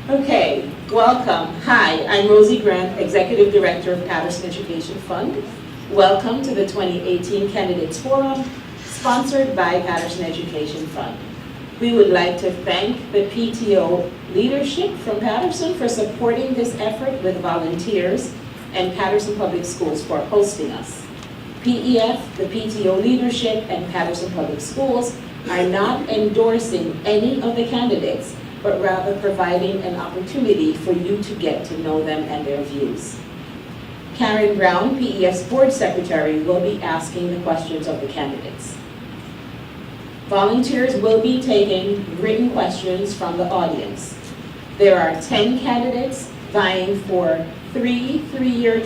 Okay, welcome. Hi, I'm Rosie Grant, Executive Director of Patterson Education Fund. Welcome to the 2018 Candidates Forum, sponsored by Patterson Education Fund. We would like to thank the PTO leadership from Patterson for supporting this effort with volunteers and Patterson Public Schools for hosting us. PEF, the PTO leadership, and Patterson Public Schools are not endorsing any of the candidates, but rather providing an opportunity for you to get to know them and their views. Karen Brown, PEF's Board Secretary, will be asking the questions of the candidates. Volunteers will be taking written questions from the audience. There are 10 candidates vying for three-year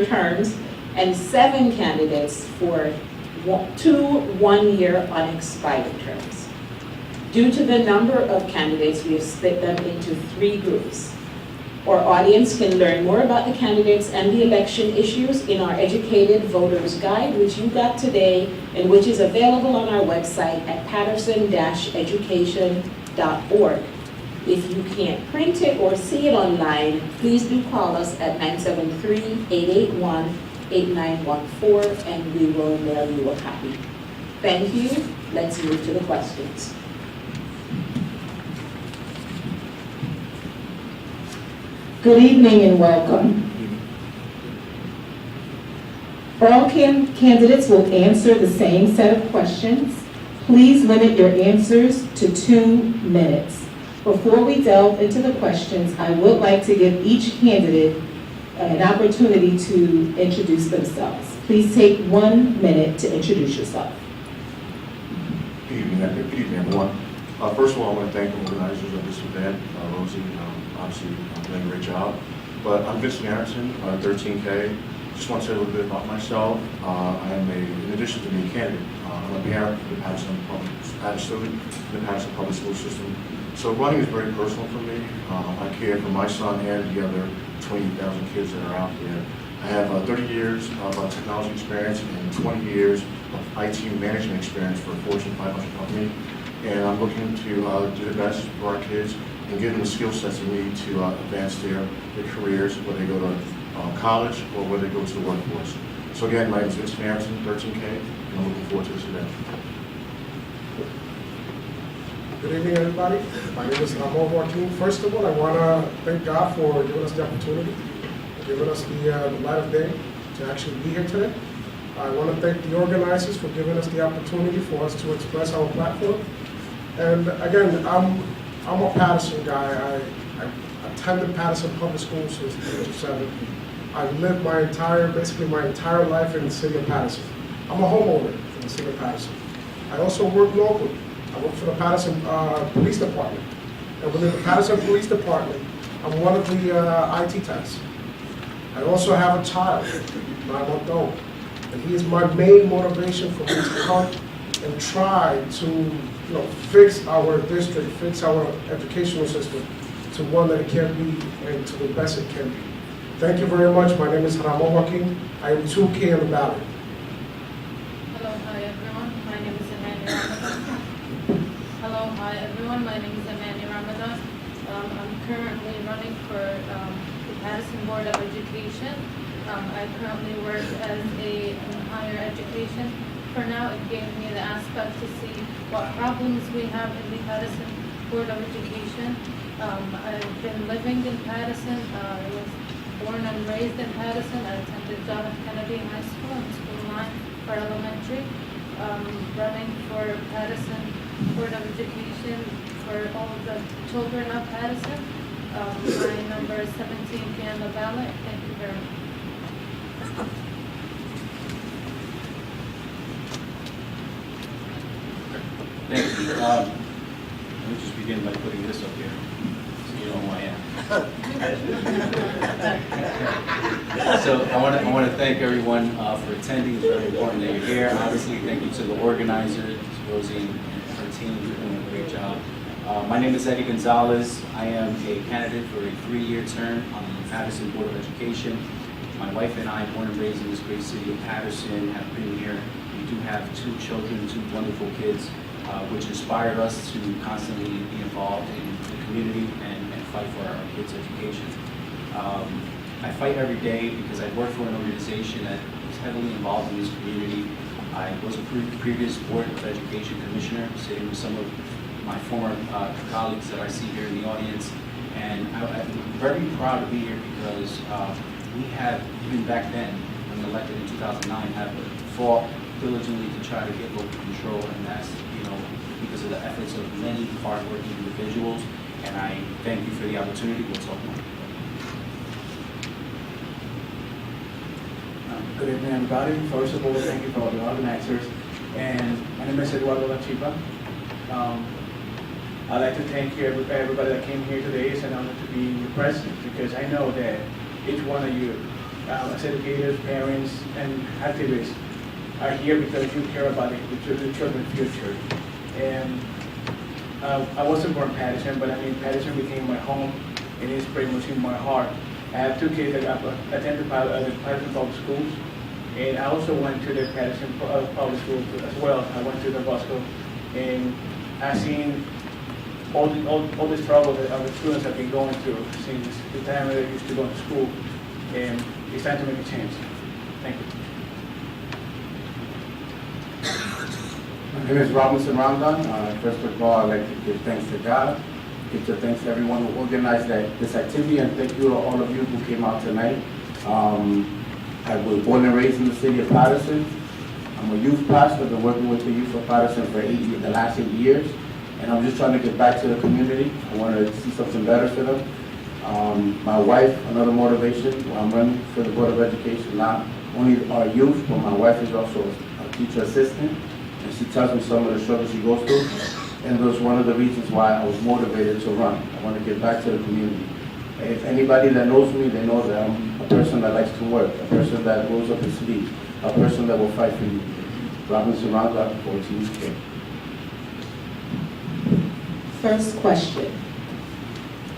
terms and 7 candidates for 2 one-year unexpired terms. Due to the number of candidates, we have split them into 3 groups. Our audience can learn more about the candidates and the election issues in our Educated Voters Guide, which you got today and which is available on our website at patterson-education.org. If you can't print it or see it online, please do call us at 973-881-8914 and we will mail you a copy. Thank you. Let's move to the questions. Good evening and welcome. All candidates will answer the same set of questions. Please limit your answers to 2 minutes. Before we delve into the questions, I would like to give each candidate an opportunity to introduce themselves. Please take 1 minute to introduce yourself. Good evening, everyone. First of all, I want to thank the organizers of this event. Rosie, obviously, doing a great job. But I'm Vincent Harrison, 13K. Just want to say a little bit about myself. I am in addition to being a candidate, I'm a parent for the Patterson student in the Patterson Public School System. So running is very personal for me. I care for my son and the other 20,000 kids that are out there. I have 30 years of technology experience and 20 years of IT management experience for a Fortune 500 company. And I'm looking to do the best for our kids and give them the skill sets they need to advance their careers, whether they go to college or whether they go to the workforce. So again, my name is Vincent Harrison, 13K, and I'm looking forward to this event. Good evening, everybody. My name is Ramon Joaquin. First of all, I want to thank God for giving us the opportunity, giving us the light of day to actually be here today. I want to thank the organizers for giving us the opportunity for us to express our platform. And again, I'm a Patterson guy. I attended Patterson Public Schools since the age of 7. I've lived basically my entire life in the city of Patterson. I'm a homeowner in the city of Patterson. I also work locally. I work for the Patterson Police Department. And within the Patterson Police Department, I'm one of the IT techs. I also have a child, 9-month-old. And he is my main motivation for me to come and try to fix our district, fix our educational system to one that it can be and to the best it can be. Thank you very much. My name is Ramon Joaquin. I am 2K on the ballot. Hello, hi everyone. My name is Amanda Ramadan. Hello, hi everyone. My name is Amanda Ramadan. I'm currently running for the Patterson Board of Education. I currently work as in higher education. For now, it gave me the aspect to see what problems we have in the Patterson Board of Education. I've been living in Patterson. I was born and raised in Patterson. I attended John F. Kennedy High School and School 9 for elementary. Running for Patterson Board of Education for all of the children of Patterson. My number is 17K on the ballot. Thank you very much. Thank you. Let me just begin by putting this up here, so you know who I am. So I want to thank everyone for attending. It's very important that you're here. Obviously, thank you to the organizers, Rosie and her team for doing a great job. My name is Eddie Gonzalez. I am a candidate for a 3-year term on the Patterson Board of Education. My wife and I, born and raised in this great city of Patterson, have been here. We do have 2 children, 2 wonderful kids, which inspired us to constantly be involved in the community and fight for our kids' education. I fight every day because I work for an organization that is heavily involved in this community. I was a previous Board of Education Commissioner, sitting with some of my former colleagues that I see here in the audience. And I'm very proud to be here because we have, even back then, when elected in 2009, have fought diligently to try to get local control, and that's, because of the efforts of many hardworking individuals. And I thank you for the opportunity. We'll talk more. Good evening, everybody. First of all, thank you for all the organizers. And my name is Eduardo Lachipa. I'd like to thank you, everybody that came here today. It's an honor to be your president because I know that each one of you, as educators, parents, and activists, are here because you care about the children's future. And I wasn't born in Patterson, but Patterson became my home, and it's pretty much in my heart. I have two kids that attended the Patterson Public Schools, and I also went to the Patterson Public Schools as well. I went to the Bosco, and I've seen all the struggle that our students have been going through since the time that they used to go to school, and it's time to make a change. Thank you. My name is Robinson Ramadan. First of all, I'd like to give thanks to God, give thanks to everyone who organized this activity, and thank you to all of you who came out tonight. I was born and raised in the city of Patterson. I'm a youth pastor. I've been working with the youth of Patterson for the last 8 years, and I'm just trying to get back to the community. I want to see something better for them. My wife, another motivation. I'm running for the Board of Education, not only our youth, but my wife is also a teacher assistant. And she tells me some of the struggles she goes through, and that's one of the reasons why I was motivated to run. I want to get back to the community. If anybody that knows me, they know that I'm a person that likes to work, a person that rolls up his sleeves, a person that will fight for you. Robinson Ramadan, 14K. First question.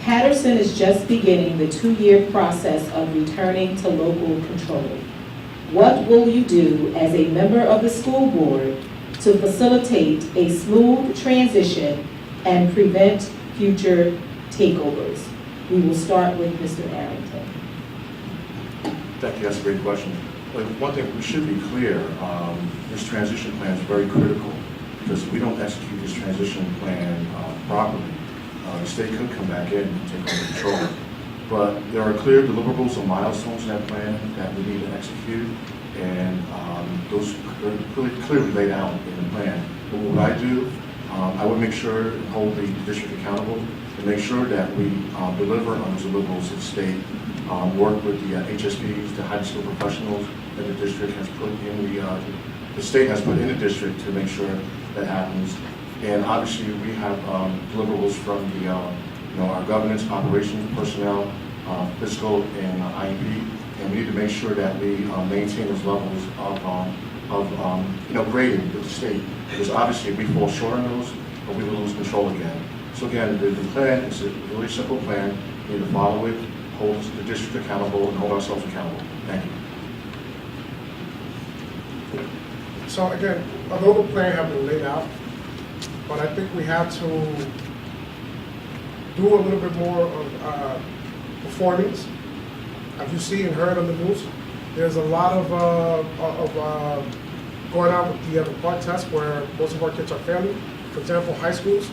Patterson is just beginning the 2-year process of returning to local control. What will you do as a member of the school board to facilitate a smooth transition and prevent future takeovers? We will start with Mr. Arrington. Thank you, that's a great question. But one thing, we should be clear, this transition plan is very critical because if we don't execute this transition plan properly, the state could come back in and take over control. But there are clear deliverables and milestones in that plan that we need to execute, and those are clearly laid out in the plan. But what I do, I would make sure and hold the district accountable and make sure that we deliver on those deliverables to the state, work with the HSPs, the high school professionals that the district has put in the state has put in the district to make sure that happens. And obviously we have deliverables from the our governance, operations, personnel, fiscal, and IEP, and we need to make sure that we maintain those levels of grading with the state, because obviously if we fall short on those, we will lose control again. So again, the plan is a really simple plan. We need to follow it, hold the district accountable, and hold ourselves accountable. Thank you. So again, although the plan has been laid out, but I think we have to do a little bit more of performance. As you see and heard on the news, there's a lot of going on with the part test where most of our kids are failing. For example, high schools,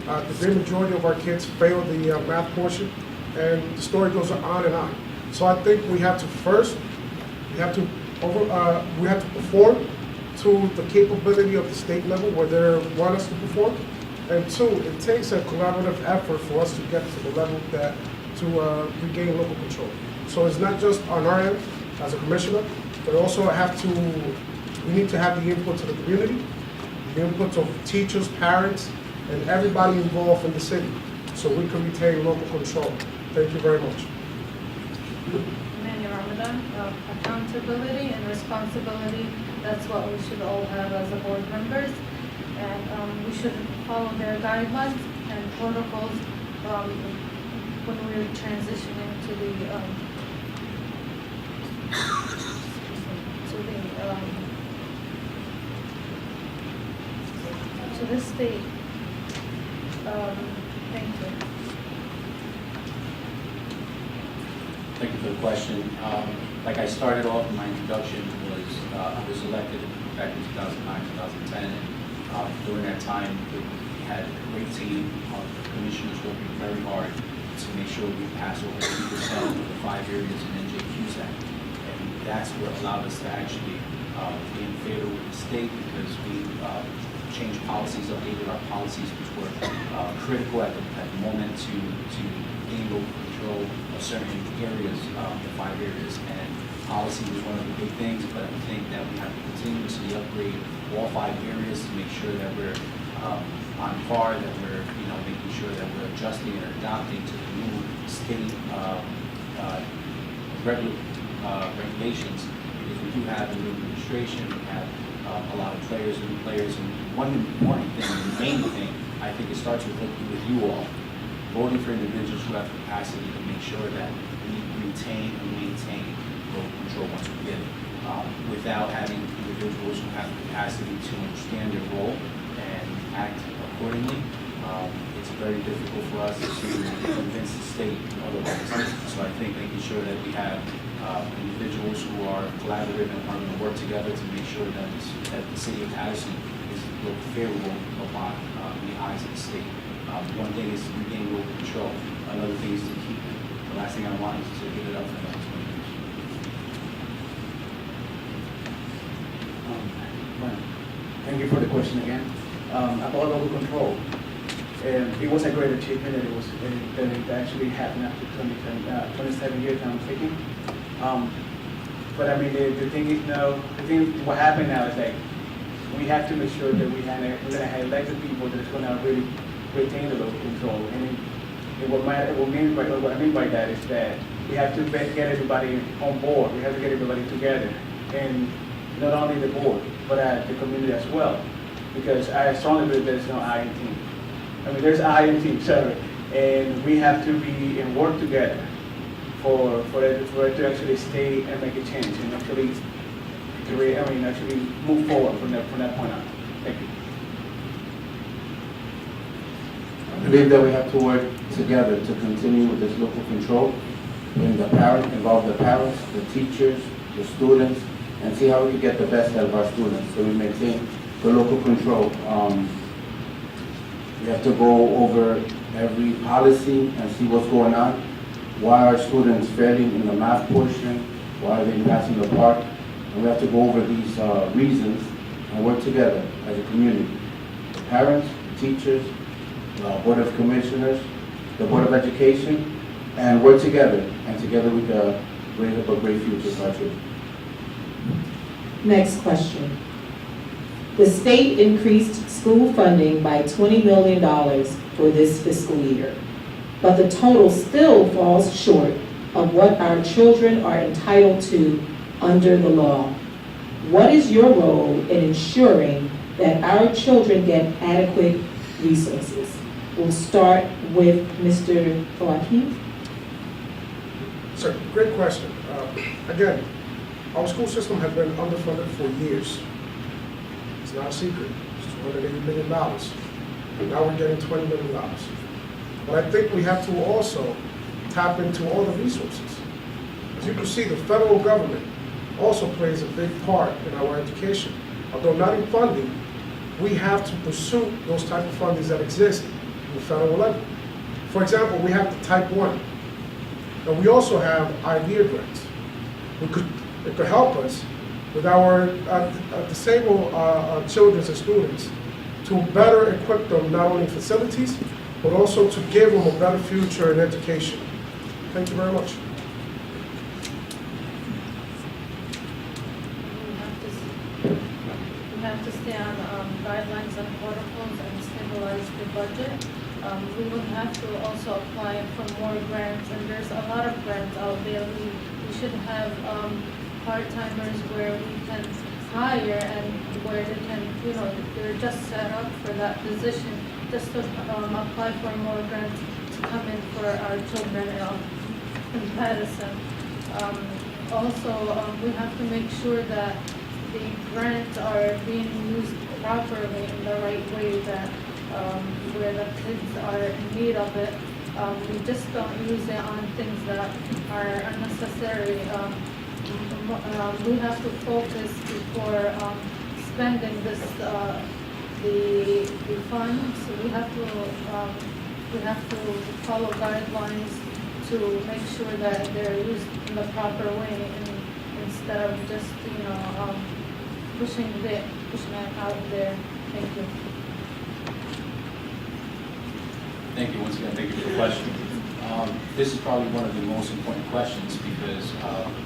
the great majority of our kids fail the math portion, and the story goes on and on. So I think we have to first, we have to perform to the capability of the state level where they want us to perform. And two, it takes a collaborative effort for us to get to the level that to regain local control. So it's not just on our end as a commissioner, but also we need to have the input of the community, the input of teachers, parents, and everybody involved in the city, so we can retain local control. Thank you very much. Manny Ramadan, accountability and responsibility, that's what we should all have as a board members. And we should follow their guidelines and protocols when we're transitioning to the state. Thank you. Thank you for the question. Like I started off, my introduction was, I was elected back in 2009, 2010. And during that time, we had a great team of commissioners working very hard to make sure we pass over 80% of the 5 areas in NJQ's Act. And that's what allowed us to actually be in favor with the state, because we changed policies, updated our policies, which were critical at the moment to gain local control of certain areas, the 5 areas. And policy was one of the big things, but I think that we have to continuously upgrade all 5 areas to make sure that we're on par, that we're making sure that we're adjusting and adapting to the new state regulations, because we do have a new administration, we have a lot of players, new players, and one important thing, the main thing, I think it starts with you all, voting for individuals who have capacity to make sure that we retain and maintain local control once we get it, without having individuals who have the capacity to understand their role and act accordingly. It's very difficult for us to convince the state otherwise. So I think making sure that we have individuals who are collaborative and are going to work together to make sure that the city of Patterson is looked favorable upon in the eyes of the state. One thing is to regain local control. Another thing is to keep it. The last thing I want is to give it up for the next 20 years. Thank you for the question again. About local control. It was a great achievement that it actually happened after 27 years I'm thinking. But I mean, the thing is now, what happened now is like, we have to make sure that we're going to have elected people that is going to really retain the local control. And what I mean by that is that we have to get everybody on board. We have to get everybody together. And not only the board, but the community as well. Because I strongly believe there's no I in team. I mean, there's I in team, sorry. And we have to be and work together for it to actually stay and make a change and actually actually move forward from that point on. Thank you. I believe that we have to work together to continue with this local control, involve the parents, the teachers, the students, and see how we can get the best out of our students so we maintain the local control. We have to go over every policy and see what's going on. Why are students failing in the math portion? Why are they passing the part? And we have to go over these reasons and work together as a community. The parents, the teachers, the Board of Commissioners, the Board of Education, and work together. And together we can bring up a great future for our children. Next question. The state increased school funding by $20 million for this fiscal year, but the total still falls short of what our children are entitled to under the law. What is your role in ensuring that our children get adequate resources? We'll start with Mr. Joaquin. Sir, great question. Again, our school system has been underfunded for years. It's not a secret. It's $280 million. And now we're getting $20 million. But I think we have to also tap into all the resources. As you can see, the federal government also plays a big part in our education. Although not in funding, we have to pursue those type of fundings that exist in the federal level. For example, we have the Type 1. And we also have IDEA grants. It could help us with our disabled children and students to better equip them not only in facilities, but also to give them a better future in education. Thank you very much. We have to stay on guidelines and protocols and stabilize the budget. We would have to also apply for more grants, and there's a lot of grants out there. We should have part-timers where we can hire and where they can, they're just set up for that position, just to apply for more grants to come in for our children in Patterson. Also, we have to make sure that the grants are being used properly in the right way, that where the kids are in need of it, we just don't use it on things that are unnecessary. We have to focus before spending this, the funds. We have to follow guidelines to make sure that they're used in the proper way, and instead of just, pushing it out there. Thank you. Thank you once again, thank you for the question. This is probably one of the most important questions because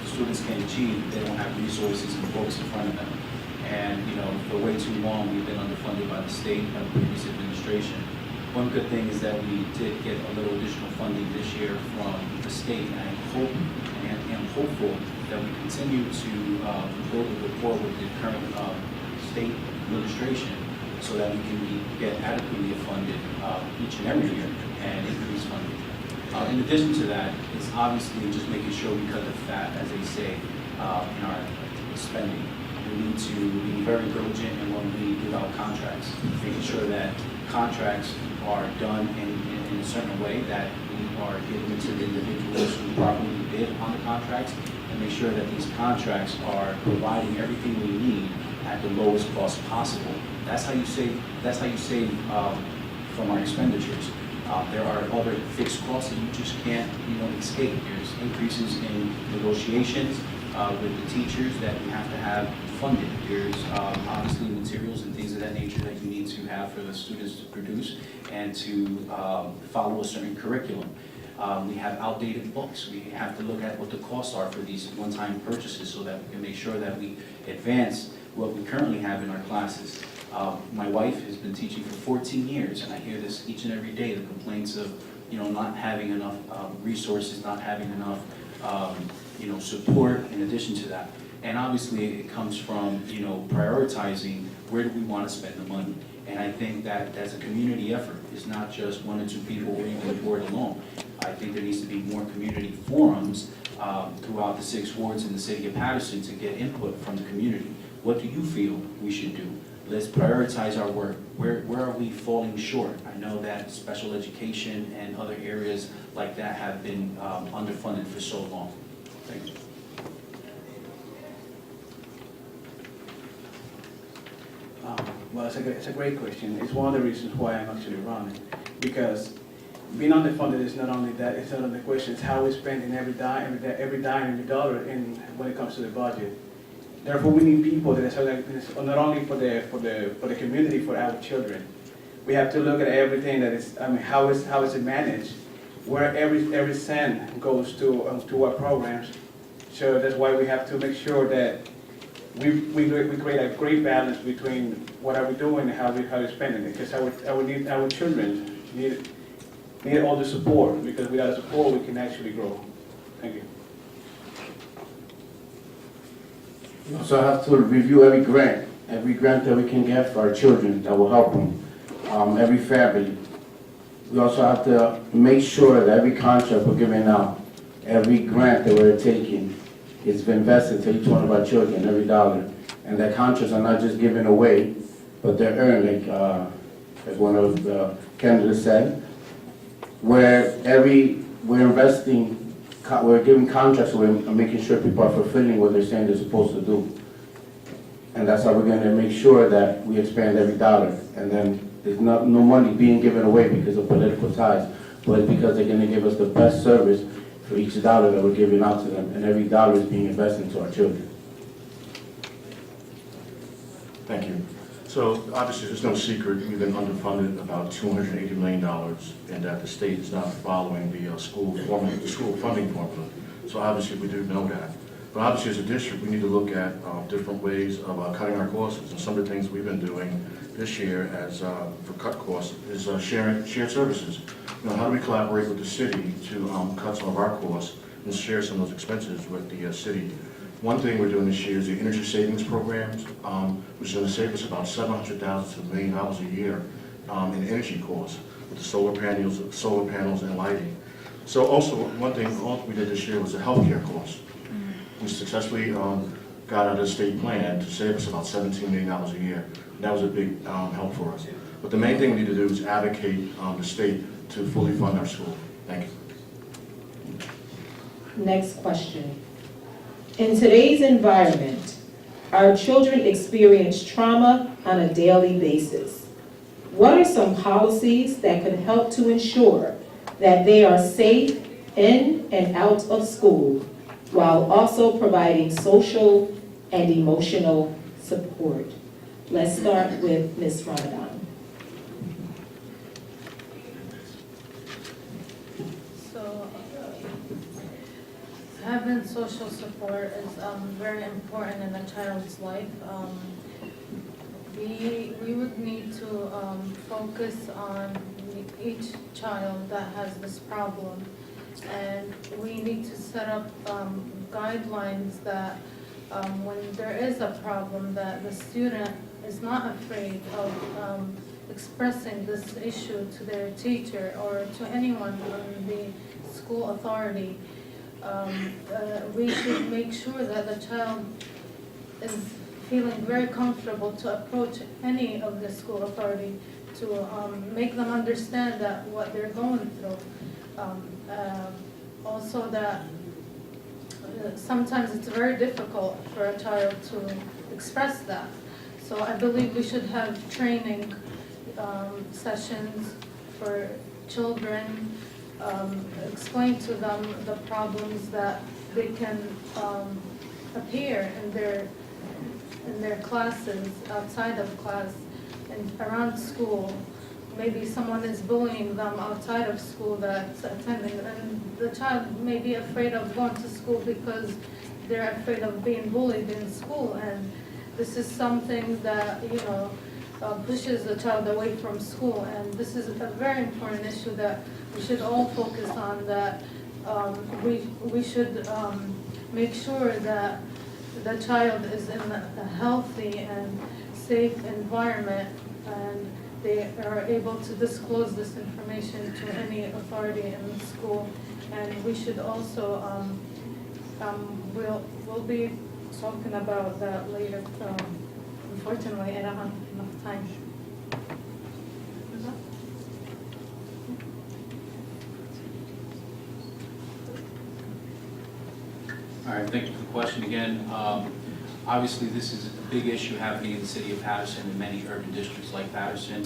students can't achieve, they don't have resources and books in front of them. And, for way too long, we've been underfunded by the state, by the previous administration. One good thing is that we did get a little additional funding this year from the state, and I hope and am hopeful that we continue to build a rapport with the current state administration so that we can get adequately funded each and every year and increase funding. In addition to that, it's obviously just making sure we cut the fat, as they say, in our spending. We need to be very diligent in when we give out contracts, making sure that contracts are done in a certain way, that we are giving to the individuals who properly bid on the contracts, and make sure that these contracts are providing everything we need at the lowest cost possible. That's how you save. That's how you save from our expenditures. There are other fixed costs that you just can't, escape. There's increases in negotiations with the teachers that we have to have funded. There's obviously materials and things of that nature that you need to have for the students to produce and to follow a certain curriculum. We have outdated books. We have to look at what the costs are for these one-time purchases so that we can make sure that we advance what we currently have in our classes. My wife has been teaching for 14 years, and I hear this each and every day, the complaints of, not having enough resources, not having enough, support in addition to that. And obviously it comes from, prioritizing where do we want to spend the money. And I think that that's a community effort. It's not just one or two people or even the board alone. I think there needs to be more community forums throughout the 6 wards in the city of Patterson to get input from the community. What do you feel we should do? Let's prioritize our work. Where are we falling short? I know that special education and other areas like that have been underfunded for so long. Thank you. Well, it's a great question. It's one of the reasons why I'm actually running, because being underfunded is not only that. It's not only the question. It's how we're spending every dime, every dollar when it comes to the budget. Therefore, we need people that are not only for the community, for our children. We have to look at everything that is. How is it managed? Where every cent goes to our programs. So that's why we have to make sure that we create a great balance between what are we doing and how we're spending it. Because our children need all the support, because without support we can actually grow. Thank you. We also have to review every grant that we can get for our children that will help them, every family. We also have to make sure that every contract we're giving out, every grant that we're taking, is invested to each one of our children, every dollar. And that contracts are not just given away, but they're earned, like as one of the candidates said, where we're investing, we're giving contracts, we're making sure people are fulfilling what they're saying they're supposed to do. And that's how we're going to make sure that we expand every dollar. And then there's no money being given away because of political ties, but it's because they're going to give us the best service for each dollar that we're giving out to them. And every dollar is being invested into our children. Thank you. So obviously, there's no secret, we've been underfunded about $280 million, and that the state is not following the school funding formula. So obviously, we do know that. But obviously, as a district, we need to look at different ways of cutting our costs. And some of the things we've been doing this year as for cut costs is shared services. How do we collaborate with the city to cut some of our costs and share some of those expenses with the city? One thing we're doing this year is the energy savings programs, which is going to save us about $700,000 to $1 million a year in energy costs with the solar panels and lighting. So also, one thing we did this year was the healthcare costs. We successfully got out of the state plan to save us about $17 million a year. That was a big help for us. But the main thing we need to do is advocate the state to fully fund our school. Thank you. Next question. In today's environment, our children experience trauma on a daily basis. What are some policies that could help to ensure that they are safe in and out of school while also providing social and emotional support? Let's start with Ms. Ramadan. So, having social support is very important in a child's life. We would need to focus on each child that has this problem, and we need to set up guidelines that when there is a problem, that the student is not afraid of expressing this issue to their teacher or to anyone on the school authority. We should make sure that the child is feeling very comfortable to approach any of the school authority to make them understand that what they're going through. Also that sometimes it's very difficult for a child to express that. So I believe we should have training sessions for children, explain to them the problems that they can appear in their classes, outside of class, and around school. Maybe someone is bullying them outside of school that's attending, and the child may be afraid of going to school because they're afraid of being bullied in school, and this is something that, pushes the child away from school, and this is a very important issue that we should all focus on, that we should make sure that the child is in a healthy and safe environment, and they are able to disclose this information to any authority in the school. And we should also, we'll be talking about that later. Unfortunately, I don't have enough time. All right, thank you for the question again. Obviously, this is a big issue happening in the city of Patterson and many urban districts like Patterson.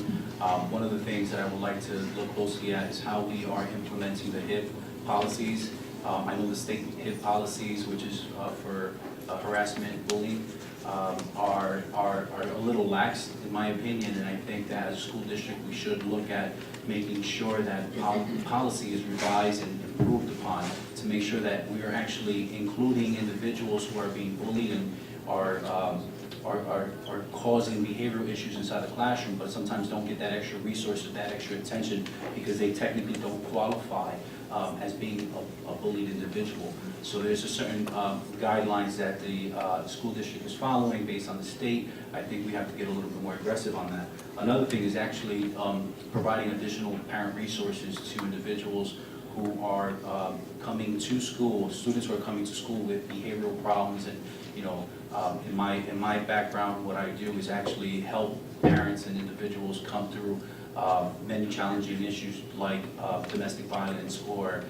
One of the things that I would like to look closely at is how we are implementing the HIP policies. I know the state HIP policies, which is for harassment, bullying, are a little lax, in my opinion, and I think that as a school district, we should look at making sure that policy is revised and improved upon to make sure that we are actually including individuals who are being bullied and are causing behavioral issues inside the classroom, but sometimes don't get that extra resource or that extra attention because they technically don't qualify as being a bullied individual. So there's a certain guidelines that the school district is following based on the state. I think we have to get a little bit more aggressive on that. Another thing is actually providing additional parent resources to individuals who are coming to school, students who are coming to school with behavioral problems. And in my background, what I do is actually help parents and individuals come through many challenging issues like domestic violence or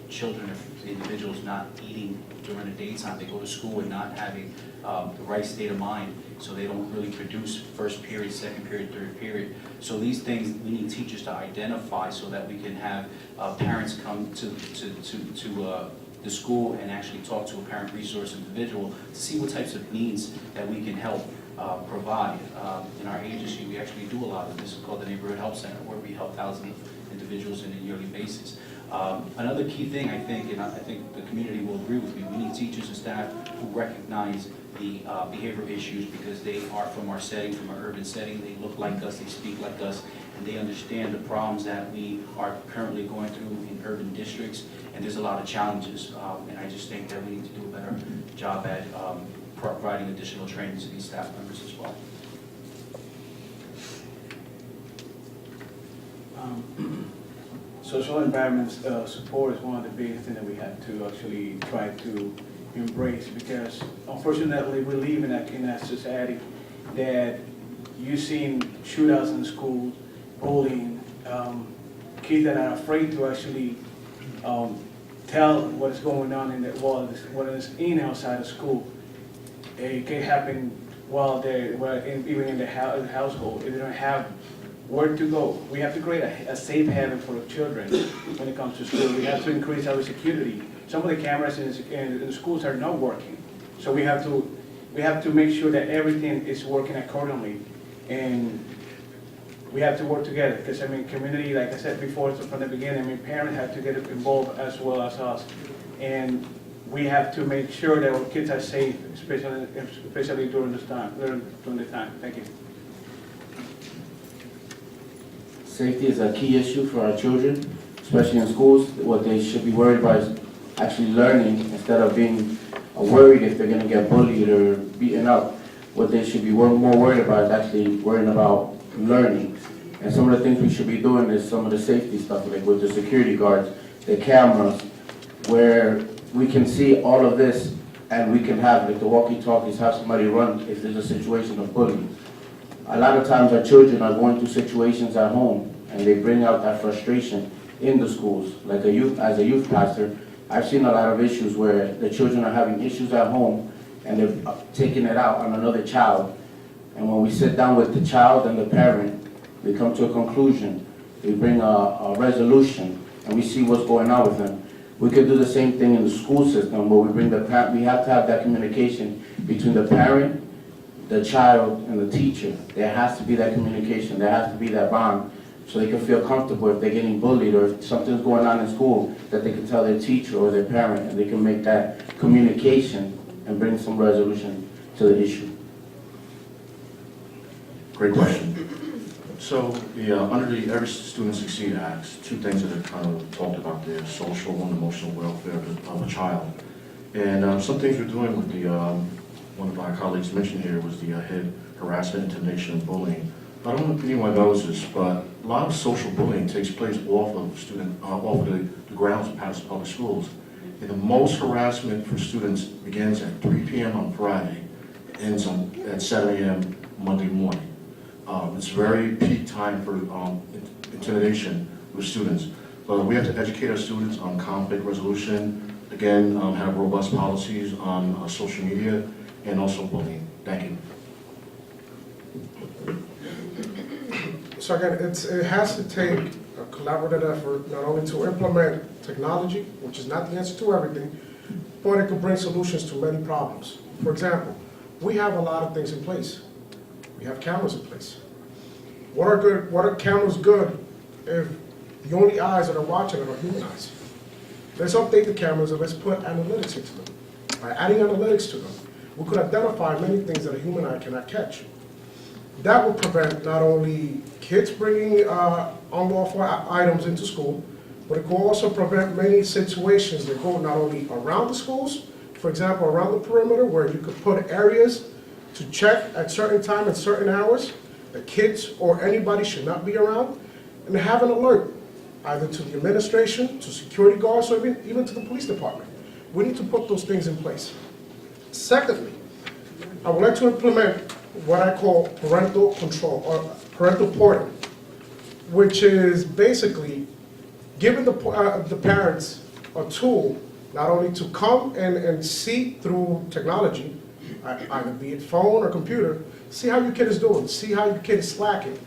children or individuals not eating during the daytime. They go to school and not having the right state of mind, so they don't really produce first period, second period, third period. So these things we need teachers to identify so that we can have parents come to the school and actually talk to a parent resource individual to see what types of needs that we can help provide. In our agency, we actually do a lot of this. It's called the Neighborhood Help Center, where we help thousands of individuals on a yearly basis. Another key thing, I think, and I think the community will agree with me, we need teachers and staff who recognize the behavioral issues because they are from our setting, from our urban setting. They look like us, they speak like us, and they understand the problems that we are currently going through in urban districts. And there's a lot of challenges, and I just think that we need to do a better job at providing additional training to these staff members as well. Social environment support is one of the biggest things that we have to actually try to embrace, because unfortunately we live in a society that you've seen shootouts in schools, bullying, kids that are afraid to actually tell what is going on in the what is in outside of school. It can happen while even in the household. If they don't have where to go, we have to create a safe haven for the children when it comes to school. We have to increase our security. Some of the cameras in the schools are not working, so we have to make sure that everything is working accordingly, and we have to work together, because I mean, community, like I said before, so from the beginning, I mean, parents have to get involved as well as us. And we have to make sure that our kids are safe, especially during this time, during the time. Thank you. Safety is a key issue for our children, especially in schools. What they should be worried about is actually learning instead of being worried if they're gonna get bullied or beaten up. What they should be more worried about is actually worrying about learning. And some of the things we should be doing is some of the safety stuff, like with the security guards, the cameras, where we can see all of this and we can have, like the walkie-talkies, have somebody run if there's a situation of bullying. A lot of times our children are going through situations at home and they bring out that frustration in the schools. Like as a youth pastor, I've seen a lot of issues where the children are having issues at home and they're taking it out on another child. And when we sit down with the child and the parent, we come to a conclusion, we bring a resolution, and we see what's going on with them. We could do the same thing in the school system where we bring the parent, we have to have that communication between the parent, the child, and the teacher. There has to be that communication, there has to be that bond, so they can feel comfortable if they're getting bullied or if something's going on in school, that they can tell their teacher or their parent, and they can make that communication and bring some resolution to the issue. Great question. So under the Every Student Succeed Acts, two things that are kind of talked about there: social and emotional welfare of a child. And some things we're doing with the one of our colleagues mentioned here was the head harassment, intimidation, and bullying. I don't know if anyone knows this, but a lot of social bullying takes place off of the grounds of Patterson Public Schools. And the most harassment for students begins at 3 p.m. on Friday, ends at 7 a.m. Monday morning. It's very peak time for intimidation with students. But we have to educate our students on conflict resolution, again, have robust policies on social media, and also bullying. Thank you. So again, it has to take a collaborative effort, not only to implement technology, which is not the answer to everything, but it could bring solutions to many problems. For example, we have a lot of things in place. We have cameras in place. What are cameras good if the only eyes that are watching it are human eyes? Let's update the cameras and let's put analytics into them. By adding analytics to them, we could identify many things that a human eye cannot catch. That would prevent not only kids bringing unlawful items into school, but it could also prevent many situations that go not only around the schools, for example, around the perimeter, where you could put areas to check at certain time and certain hours that kids or anybody should not be around, and have an alert, either to the administration, to security guards, or even to the police department. We need to put those things in place. Secondly, I would like to implement what I call parental control, or parental portal, which is basically giving the parents a tool not only to come and see through technology, either be it phone or computer, see how your kid is doing, see how your kid is slacking.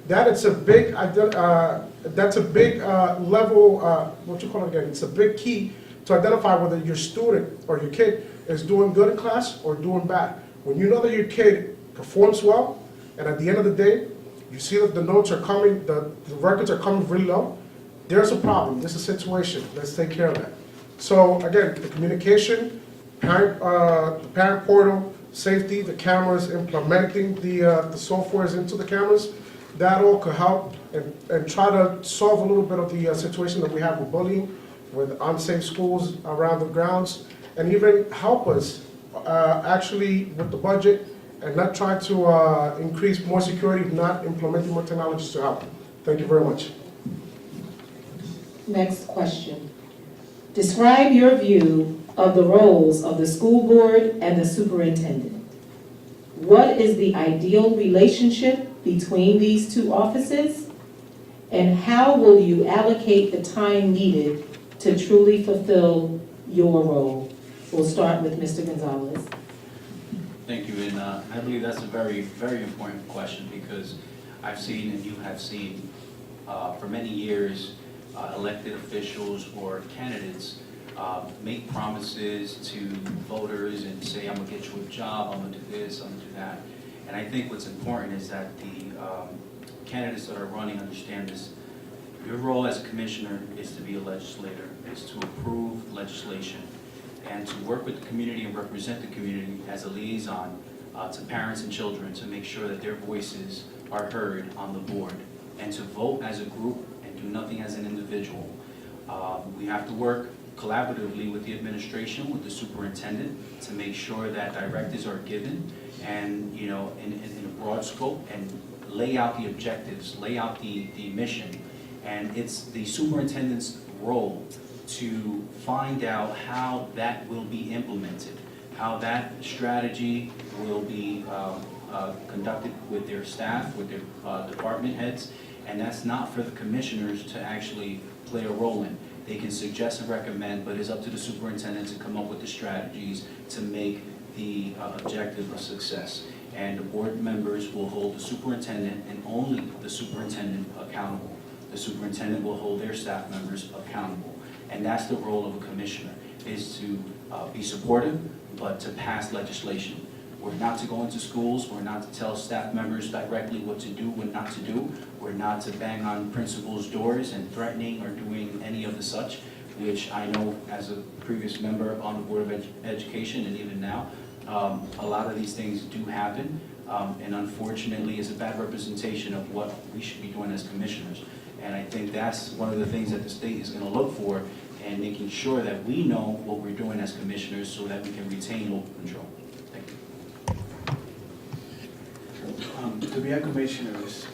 That's a big level, what you call it again, it's a big key to identify whether your student or your kid is doing good in class or doing bad. When you know that your kid performs well, and at the end of the day, you see that the notes are coming, the records are coming really low, there's a problem, there's a situation, let's take care of that. So again, the communication, the parent portal, safety, the cameras, implementing the softwares into the cameras, that all could help and try to solve a little bit of the situation that we have with bullying, with unsafe schools around the grounds, and even help us actually with the budget and not try to increase more security, not implementing more technologies to help. Thank you very much. Next question. Describe your view of the roles of the school board and the superintendent. What is the ideal relationship between these two offices? And how will you allocate the time needed to truly fulfill your role? We'll start with Mr. Gonzalez. Thank you, and I believe that's a very, very important question because I've seen and you have seen for many years elected officials or candidates make promises to voters and say, I'm gonna get you a job, I'm gonna do this, I'm gonna do that. And I think what's important is that the candidates that are running understand this. Your role as a commissioner is to be a legislator, is to approve legislation, and to work with the community and represent the community as a liaison to parents and children to make sure that their voices are heard on the board, and to vote as a group and do nothing as an individual. We have to work collaboratively with the administration, with the superintendent, to make sure that directives are given and, you know, in a broad scope, and lay out the objectives, lay out the mission. And it's the superintendent's role to find out how that will be implemented, how that strategy will be conducted with their staff, with their department heads, and that's not for the commissioners to actually play a role in. They can suggest and recommend, but it's up to the superintendent to come up with the strategies to make the objective a success. And the board members will hold the superintendent and only the superintendent accountable. The superintendent will hold their staff members accountable. And that's the role of a commissioner, is to be supportive, but to pass legislation. We're not to go into schools, we're not to tell staff members directly what to do, what not to do. We're not to bang on principals' doors and threatening or doing any of the such, which I know as a previous member on the Board of Education and even now, a lot of these things do happen, and unfortunately is a bad representation of what we should be doing as commissioners. And I think that's one of the things that the state is going to look for, and making sure that we know what we're doing as commissioners so that we can retain local control. Thank you. To be a commissioner is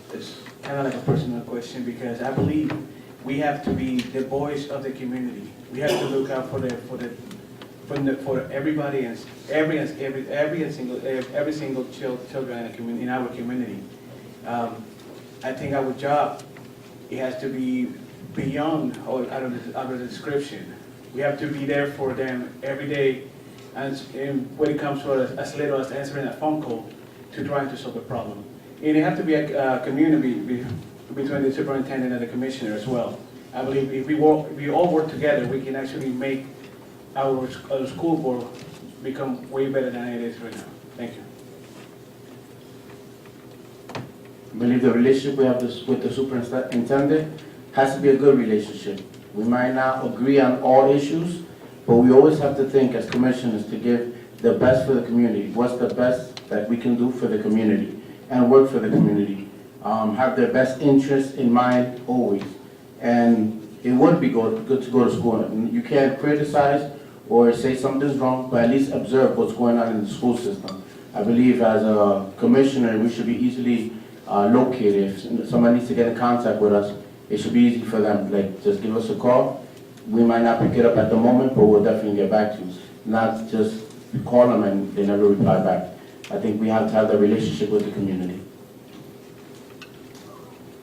kind of like a personal question, because I believe we have to be the voice of the community. We have to look out for everybody and every single children in our community. I think our job, it has to be beyond out of the description. We have to be there for them every day, and when it comes to as little as answering a phone call to try to solve a problem. And it has to be a community between the superintendent and the commissioner as well. I believe if we all work together, we can actually make our school board become way better than it is right now. Thank you. I believe the relationship we have with the superintendent has to be a good relationship. We might not agree on all issues, but we always have to think as commissioners to give the best for the community. What's the best that we can do for the community and work for the community? Have their best interests in mind always. And it would be good to go to school. You can't criticize or say something's wrong, but at least observe what's going on in the school system. I believe as a commissioner, we should be easily located. If somebody needs to get in contact with us, it should be easy for them. Like, just give us a call. We might not pick it up at the moment, but we'll definitely get back to you. Not just call them and they never reply back. I think we have to have that relationship with the community.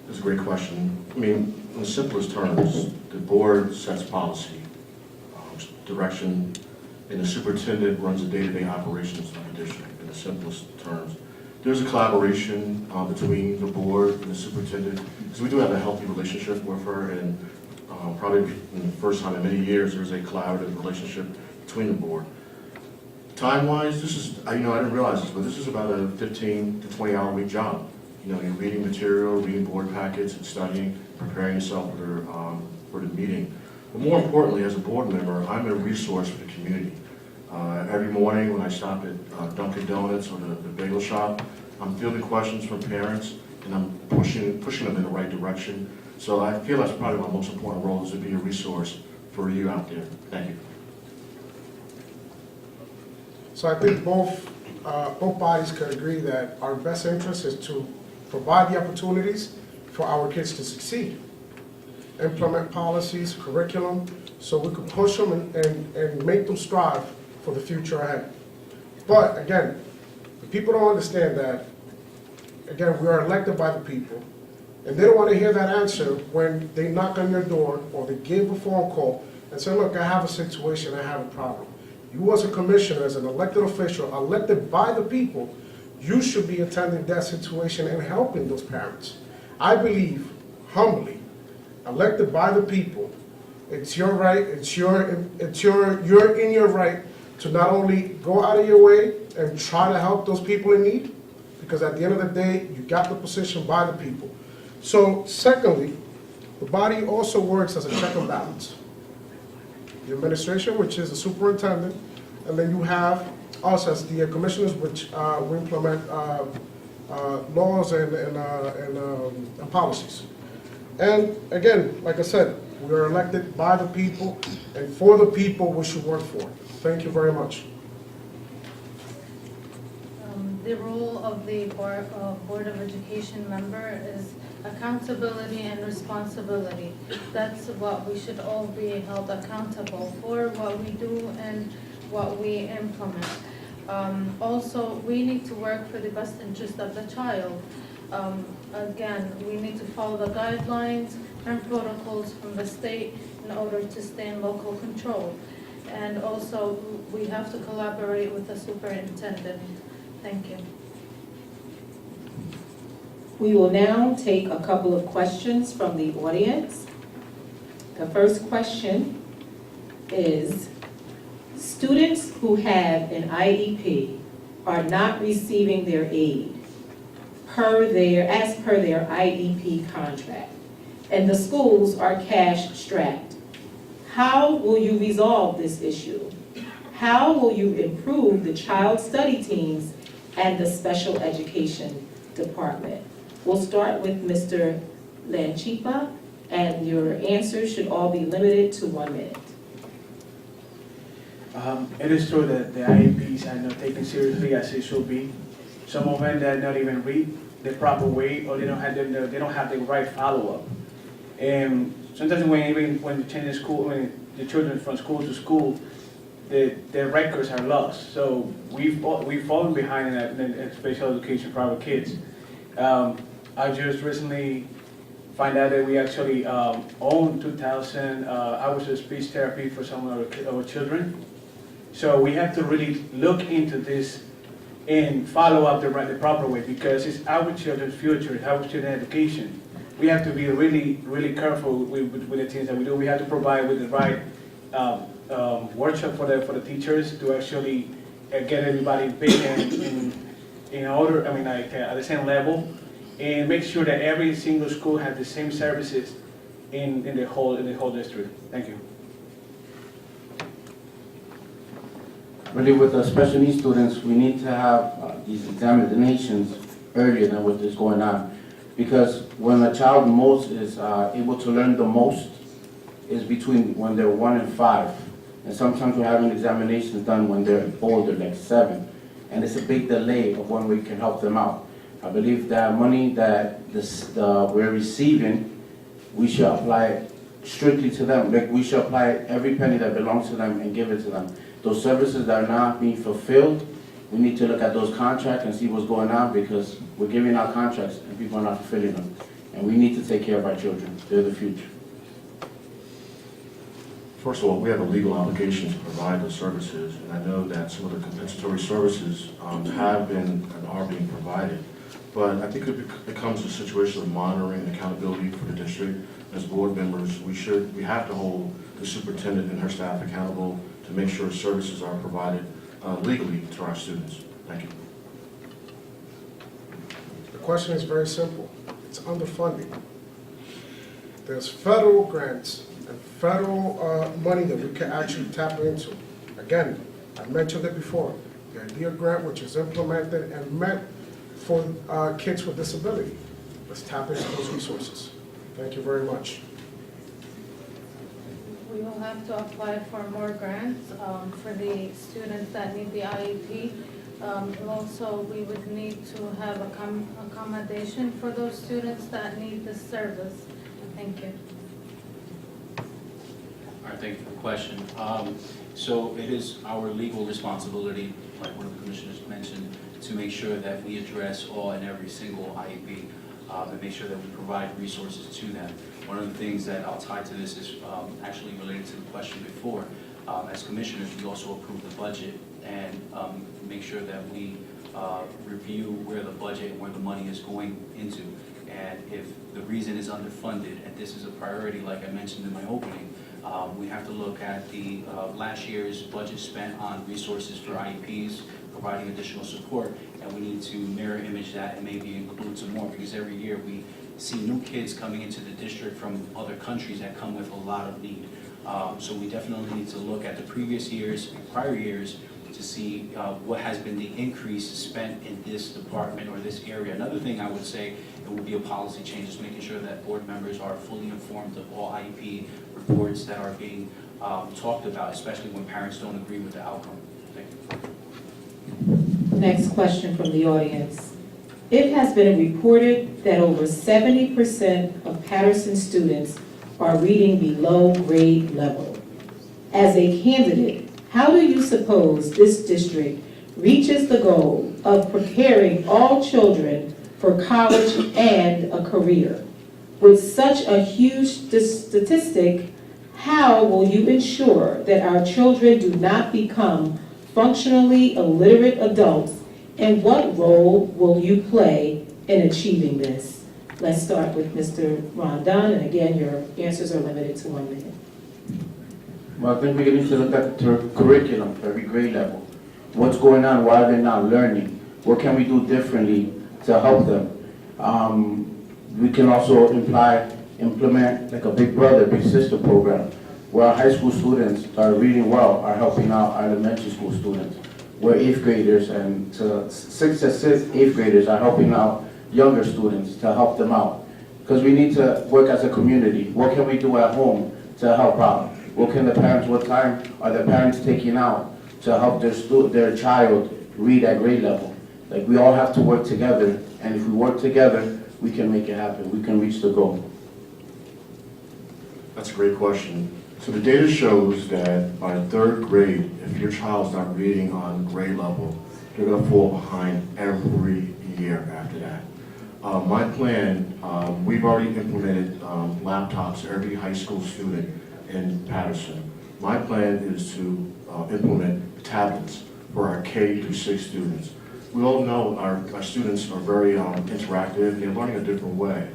That's a great question. I mean, in the simplest terms, the board sets policy, direction, and the superintendent runs the day-to-day operations of the district. In the simplest terms, there's a collaboration between the board and the superintendent, because we do have a healthy relationship with her, and probably in the first time in many years, there's a collaborative relationship between the board. Time-wise, this is, I didn't realize this, but this is about a 15 to 20 hour week job. You know, you're reading material, reading board packets, and studying, preparing yourself for the meeting. But more importantly, as a board member, I'm a resource for the community. Every morning when I stop at Dunkin' Donuts or the bagel shop, I'm fielding questions from parents, and I'm pushing them in the right direction. So I feel that's probably my most important role, is to be a resource for you out there. Thank you. So I think both bodies could agree that our best interest is to provide the opportunities for our kids to succeed. Implement policies, curriculum, so we can push them and make them strive for the future ahead. But again, people don't understand that, again, we are elected by the people, And they don't want to hear that answer when they knock on your door or they give a phone call and say, look, I have a situation, I have a problem. You as a commissioner, as an elected official, elected by the people, you should be attending that situation and helping those parents. I believe, humbly, elected by the people, it's your right, you're in your right to not only go out of your way and try to help those people in need, because at the end of the day, you got the position by the people. So secondly, the body also works as a check and balance. The administration, which is the superintendent, and then you have us as the commissioners, which we implement laws and policies. And again, like I said, we are elected by the people, and for the people we should work for. Thank you very much. The role of the Board of Education member is accountability and responsibility. That's what we should all be held accountable for, what we do and what we implement. Also, we need to work for the best interest of the child. Again, we need to follow the guidelines and protocols from the state in order to stay in local control. And also, we have to collaborate with the superintendent. Thank you. We will now take a couple of questions from the audience. The first question is, students who have an IEP are not receiving their aid as per their IEP contract, and the schools are cash-strapped. How will you resolve this issue? How will you improve the child study teams and the special education department? We'll start with Mr. Lanchipa, and your answers should all be limited to 1 minute. It is true that the IEPs are not taken seriously as it should be. Some of them that not even read the proper way, or they don't have the right follow-up. And sometimes when you change the school, when the children from school to school, their records are lost. So we've fallen behind in special education for our kids. I just recently find out that we actually own 2,000 hours of speech therapy for some of our children. So we have to really look into this and follow up the proper way, because it's our children's future, it's our children's education. We have to be really, really careful with the things that we do. We have to provide with the right workshop for the teachers to actually get everybody paid in order. I mean, like at the same level, and make sure that every single school has the same services in the whole district. Thank you. Really, with the special needs students, we need to have these examinations earlier than what is going on. Because when a child most is able to learn the most is between when they're 1 and 5. And sometimes we're having examinations done when they're older, like 7. And it's a big delay of when we can help them out. I believe that money that we're receiving, we should apply it strictly to them. Like, we should apply every penny that belongs to them and give it to them. Those services that are not being fulfilled, we need to look at those contracts and see what's going on, because we're giving out contracts and people are not fulfilling them. And we need to take care of our children. They're the future. First of all, we have a legal obligation to provide those services, and I know that some of the compensatory services have been and are being provided. But I think it becomes a situation of monitoring and accountability for the district. As board members, we have to hold the superintendent and her staff accountable to make sure services are provided legally to our students. Thank you. The question is very simple. It's underfunding. There's federal grants and federal money that we can actually tap into. Again, I mentioned it before. The IDEA grant, which is implemented and meant for kids with disability. Let's tap into those resources. Thank you very much. We will have to apply for more grants for the students that need the IEP. Also, we would need to have accommodation for those students that need this service. Thank you. All right, thank you for the question. So it is our legal responsibility, like one of the commissioners mentioned, to make sure that we address all and every single IEP. and make sure that we provide resources to them. One of the things that I'll tie to this is actually related to the question before. As commissioners, we also approve the budget and make sure that we review where the budget and where the money is going into. And if the reason is underfunded, and this is a priority like I mentioned in my opening, we have to look at the last year's budget spent on resources for IEPs, providing additional support, and we need to mirror image that and maybe include some more, because every year we see new kids coming into the district from other countries that come with a lot of need. So we definitely need to look at the previous years, prior years, to see what has been the increase spent in this department or this area. Another thing I would say, it would be a policy change, is making sure that board members are fully informed of all IEP reports that are being talked about, especially when parents don't agree with the outcome. Thank you. Next question from the audience. It has been reported that over 70% of Patterson students are reading below grade level. As a candidate, how do you suppose this district reaches the goal of preparing all children for college and a career? With such a huge statistic, how will you ensure that our children do not become functionally illiterate adults, and what role will you play in achieving this? Let's start with Mr. Rondon, and again, your answers are limited to 1 minute. Well, I think we need to look at the curriculum for every grade level. What's going on? Why are they not learning? What can we do differently to help them? We can also implement like a big brother, big sister program, where our high school students that are reading well are helping out our elementary school students. Where 8th graders and 6th to 8th graders are helping out younger students to help them out. Because we need to work as a community. What can we do at home to help out? What time are the parents taking out to help their child read at grade level? Like, we all have to work together, and if we work together, we can make it happen. We can reach the goal. That's a great question. So the data shows that by 3rd grade, if your child's not reading on grade level, they're going to fall behind every year after that. My plan, we've already implemented laptops for every high school student in Patterson. My plan is to implement tablets for our K through 6 students. We all know our students are very interactive. They're learning a different way.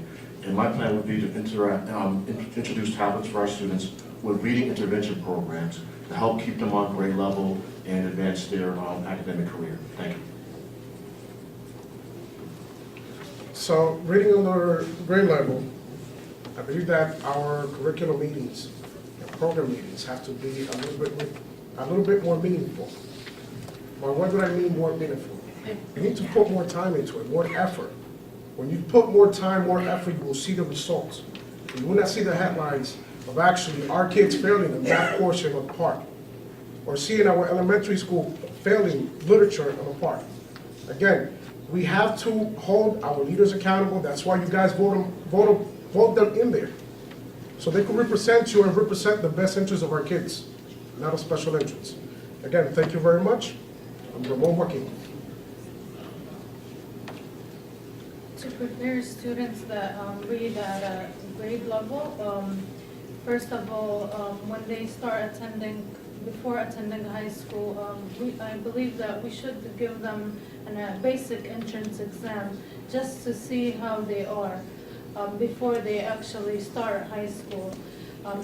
And my plan would be to introduce tablets for our students with reading intervention programs to help keep them on grade level and advance their academic career. Thank you. So, reading under grade level, I believe that our curriculum meetings and program meetings have to be a little bit more meaningful. But what do I mean more meaningful? You need to put more time into it, more effort. When you put more time, more effort, you will see the results. You will not see the headlines of actually our kids failing in that portion of the part, or seeing our elementary school failing literature on a part. Again, we have to hold our leaders accountable. That's why you guys vote them in there, so they can represent you and represent the best interests of our kids, not a special interest. Again, thank you very much. I'm Ramon Joaquin. To prepare students that read at a grade level, first of all, when they start before attending high school, I believe that we should give them a basic entrance exam just to see how they are before they actually start high school.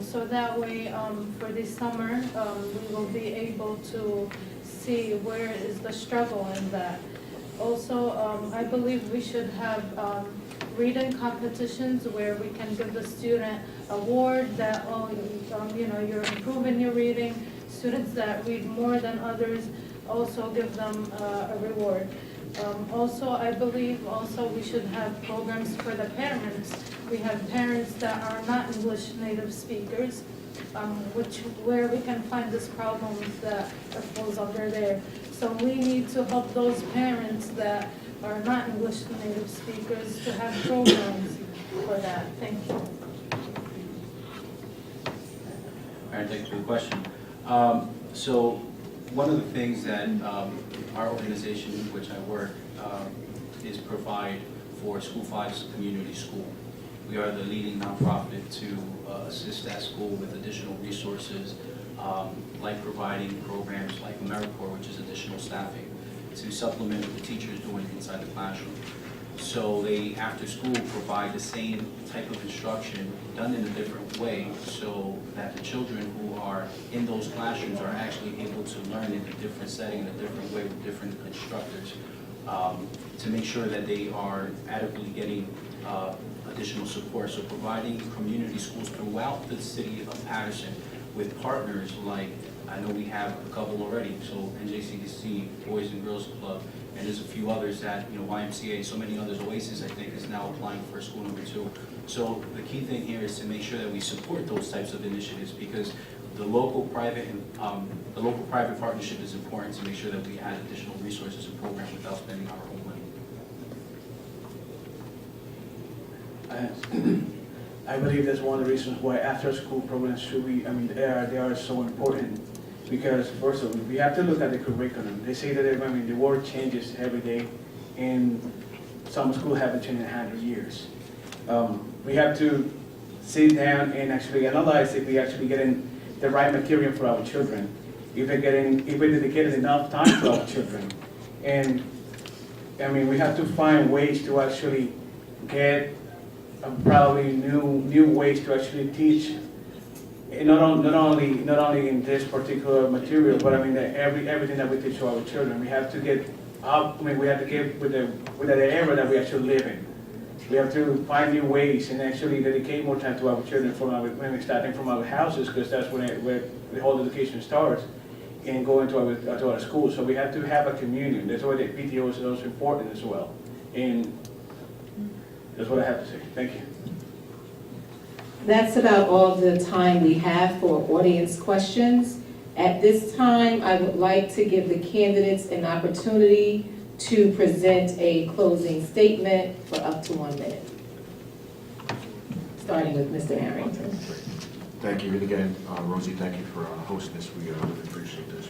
So that way, for this summer, we will be able to see where is the struggle in that. Also, I believe we should have reading competitions where we can give the student award that, you're improving your reading. Students that read more than others, also give them a reward. Also, I believe we should have programs for the parents. We have parents that are not English native speakers, where we can find this problem that falls under there. So we need to help those parents that are not English native speakers to have programs for that. Thank you. All right, thank you for the question. So one of the things that our organization in which I work is provide for School 5's community school. We are the leading nonprofit to assist that school with additional resources, like providing programs like AmeriCorps, which is additional staffing, to supplement what the teachers doing inside the classroom. So they, after school, provide the same type of instruction done in a different way so that the children who are in those classrooms are actually able to learn in a different setting, in a different way with different instructors, to make sure that they are adequately getting additional support. So providing community schools throughout the city of Patterson with partners like, I know we have a couple already, so NJCDC, Boys and Girls Club, and there's a few others that, YMCA, so many others. Oasis, I think, is now applying for school number 2. So the key thing here is to make sure that we support those types of initiatives, because the local private partnership is important to make sure that we add additional resources and programs without spending our own money. I believe that's one of the reasons why after-school programs should be, they are so important. Because first of all, we have to look at the curriculum. They say that, the world changes every day, and some schools haven't changed in 100 years. We have to sit down and actually analyze if we actually getting the right material for our children, if we're dedicating enough time for our children. And, we have to find ways to actually get probably new ways to actually teach. And not only in this particular material, but everything that we teach to our children. We have to get up. We have to get with the era that we actually live in. We have to find new ways and actually dedicate more time to our children starting from our houses, because that's where the whole education starts, and going to our schools. So we have to have a community. That's why the PTO is also important as well. And that's what I have to say. Thank you. That's about all the time we have for audience questions. At this time, I would like to give the candidates an opportunity to present a closing statement for up to 1 minute. Starting with Mr. Harrington. Thank you. And again, Rosie, thank you for hosting this. We really appreciate this.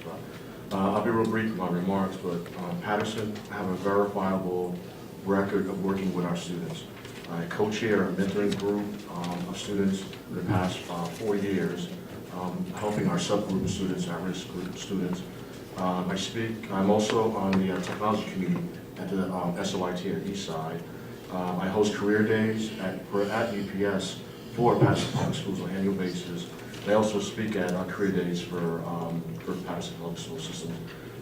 I'll be real brief with my remarks, but Patterson have a verifiable record of working with our students. I co-chair a mentoring group of students for the past 4 years, helping our subgroup of students, at-risk group of students. I'm also on the technology committee at the SOIT at Eastside. I host career days at UPS for Patterson Public Schools on an annual basis. I also speak at career days for Patterson Public School Systems.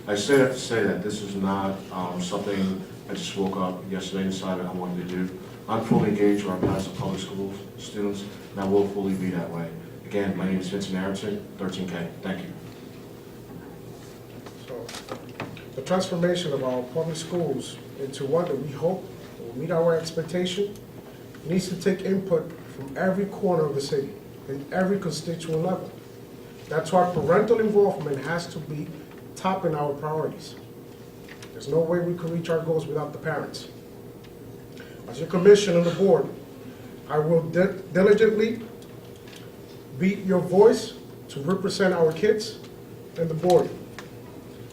I say that to say that this is not something I just woke up yesterday and decided I wanted to do. I'm fully engaged with our Patterson Public Schools students, and I will fully be that way. Again, my name is Vincent Harrington, 13K. Thank you. So, the transformation of our public schools into one that we hope will meet our expectation needs to take input from every corner of the city and every constituent level. That's why parental involvement has to be top in our priorities. There's no way we can reach our goals without the parents. As your commission and the board, I will diligently be your voice to represent our kids and the board.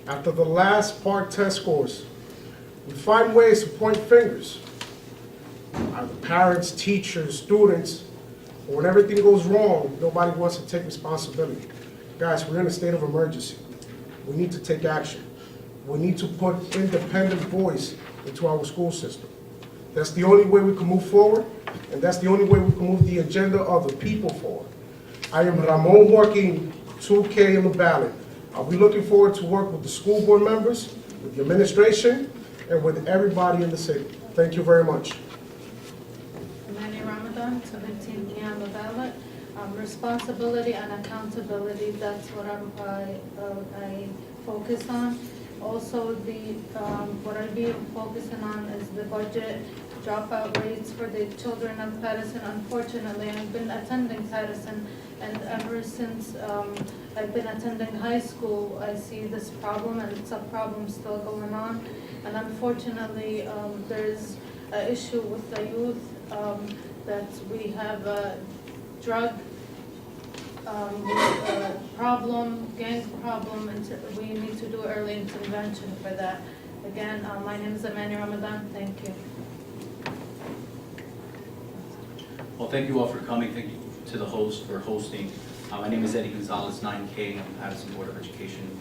After the last PARCC test scores, we find ways to point fingers at the parents, teachers, students, but when everything goes wrong, nobody wants to take responsibility. Guys, we're in a state of emergency. We need to take action. We need to put independent voice into our school system. That's the only way we can move forward, and that's the only way we can move the agenda of the people forward. I am Ramon Joaquin, 2K in the ballot. I'll be looking forward to work with the school board members, with the administration, and with everybody in the city. Thank you very much. Manny Ramadan, 17K on the ballot. Responsibility and accountability, that's what I focus on. Also, what I'll be focusing on is the budget dropout rates for the children of Patterson. Unfortunately, I've been attending Patterson, and ever since I've been attending high school, I see this problem, and it's a problem still going on. And unfortunately, there's an issue with the youth that we have a drug problem, gang problem, and we need to do early intervention for that. Again, my name is Amani Ramadan. Thank you. Well, thank you all for coming. Thank you to the host for hosting. My name is Eddie Gonzalez, 9K. I'm Patterson Board of Education,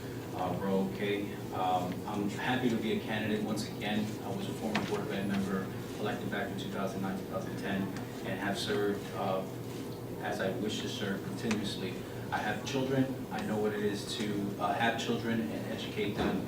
row K. I'm happy to be a candidate once again. I was a former Board of Ed member elected back in 2009, 2010, and have served as I wish to serve continuously. I have children. I know what it is to have children and educate them.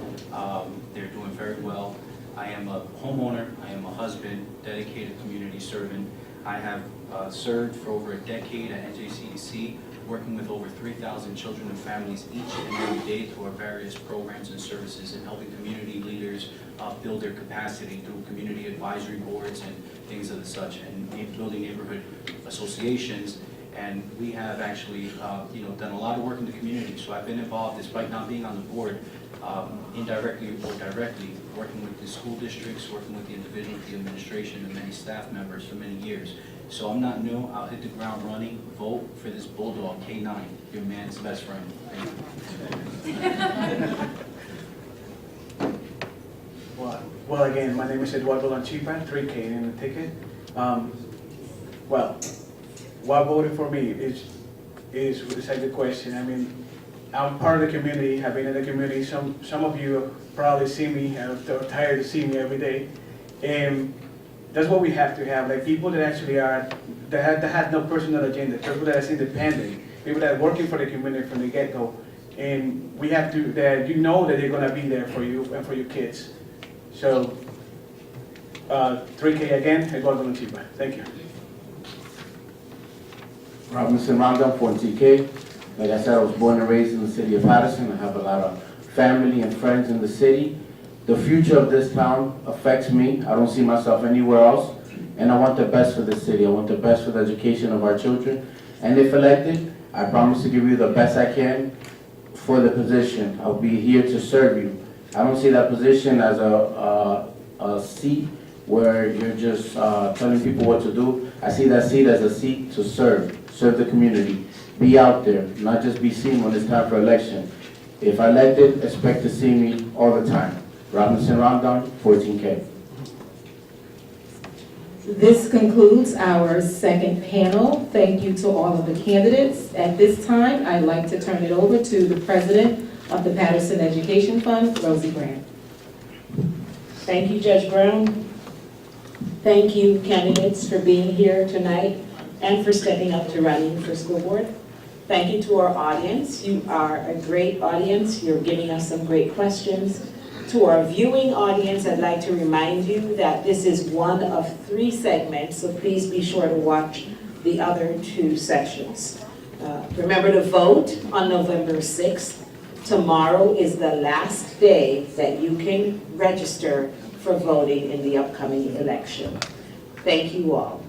They're doing very well. I am a homeowner. I am a husband, dedicated community servant. I have served for over a decade at NJCDC, working with over 3,000 children and families each and every day through our various programs and services and helping community leaders build their capacity through community advisory boards and things of the such, and building neighborhood associations. And we have actually done a lot of work in the community. So I've been involved, despite not being on the board, indirectly or directly, working with the school districts, working with the individual, the administration, and many staff members for many years. So I'm not new. I'll hit the ground running. Vote for this Bulldog, K9, your man's best friend. Thank you. Well, again, my name is Eduardo Lanchipa, 3K in the ticket. Well, what voting for me is a good question. I mean, I'm part of the community. I've been in the community. Some of you probably see me, are tired to see me every day. And that's what we have to have, like people that actually are, that have no personal agenda, people that are independent, people that are working for the community from the get-go. And we have to, that you know that they're gonna be there for you and for your kids. So, 3K again, Eduardo Lanchipa. Thank you. Robinson Rondon, 14K. Like I said, I was born and raised in the city of Patterson. I have a lot of family and friends in the city. The future of this town affects me. I don't see myself anywhere else. And I want the best for the city. I want the best for the education of our children. And if elected, I promise to give you the best I can for the position. I'll be here to serve you. I don't see that position as a seat where you're just telling people what to do. I see that seat as a seat to serve the community. Be out there, not just be seen when it's time for election. If elected, expect to see me all the time. Robinson Rondon, 14K. This concludes our second panel. Thank you to all of the candidates. At this time, I'd like to turn it over to the president of the Patterson Education Fund, Rosie Grant. Thank you, Judge Brown. Thank you, candidates, for being here tonight and for stepping up to running for school board. Thank you to our audience. You are a great audience. You're giving us some great questions. To our viewing audience, I'd like to remind you that this is one of 3 segments, so please be sure to watch the other 2 sections. Remember to vote on November 6th. Tomorrow is the last day that you can register for voting in the upcoming election. Thank you all.